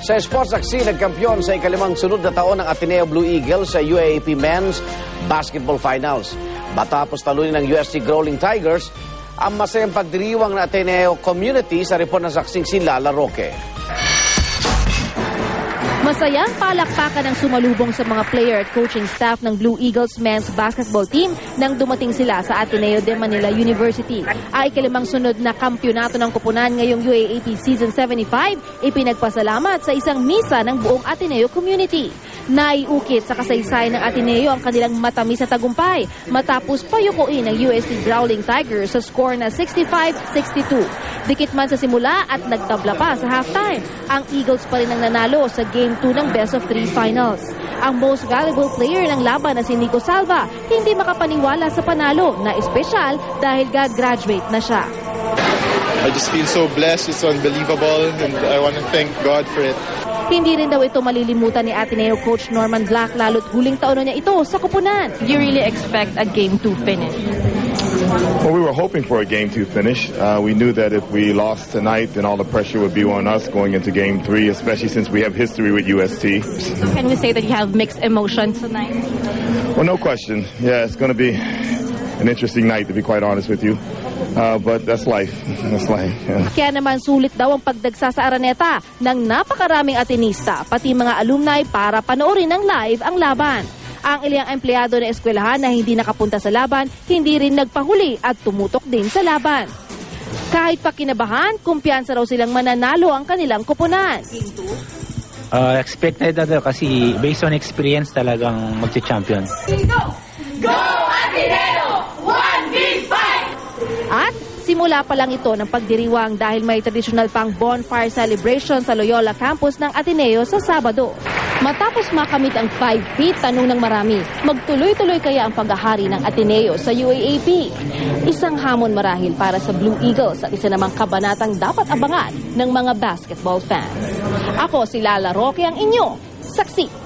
Sa sports aksi, nagkampiyon sa ikalimang sunod na taon ng Ateneo Blue Eagles sa UAAP Men's Basketball Finals. Matapos talunin ng UST Growling Tigers, ang masayang pagdiriwang ng Ateneo community sa report ng saksing si Lala Roque. Masayang palakpakan ang sumalubong sa mga player at coaching staff ng Blue Eagles men's basketball team nang dumating sila sa Ateneo de Manila University. Ay ikalimang sunod na kampyonato ng koponan ngayong UAAP Season 75, ipinagpasalamat sa isang misa ng buong Ateneo community. Naiukit sa kasaysayan ng Ateneo ang kanilang matamis na tagumpay matapos payukuin ng UST Growling Tigers sa score na 65-62. Dikit man sa simula at nagtabla pa sa halftime, ang Eagles pa rin ang nanalo sa Game 2 ng Best of 3 Finals. Ang most valuable player ng laban na si Nico Salva hindi makapaniwala sa panalo na espesyal dahil gagraduate na siya. I just feel so blessed, it's unbelievable, and I want to thank God for it. Hindi rin daw ito malilimutan ni Ateneo coach Norman Black lalo't huling taon na niya ito sa koponan. Do you really expect a Game 2 finish? Well, we were hoping for a Game 2 finish. We knew that if we lost tonight, then all the pressure would be on us going into Game 3, especially since we have history with UST. Can we say that you have mixed emotions tonight? Well, no question. Yeah, it's going to be an interesting night, to be quite honest with you. But that's life. That's life. Yeah. Kaya naman sulit daw ang pagdagsa sa Araneta ng napakaraming Atenista, pati mga alumni para panoorin ng live ang laban. Ang ilang empleyado ng eskwelahan na hindi nakapunta sa laban, hindi rin nagpahuli at tumutok din sa laban. Kahit pa kinabahan, kumpiyansa raw silang mananalo ang kanilang koponan. Expected na daw kasi based on experience talagang magsi-champion. Go Ateneo! One big fight! At simula pa lang ito ng pagdiriwang dahil may traditional pang bonfire celebration sa Loyola campus ng Ateneo sa Sabado. Matapos makamit ang 5 feet, tanong ng marami, magtuloy-tuloy kaya ang paghahari ng Ateneo sa UAAP? Isang hamon marahil para sa Blue Eagles at isa namang kabanatang dapat abangan ng mga basketball fans. Ako si Lala Roque, ang inyong saksi.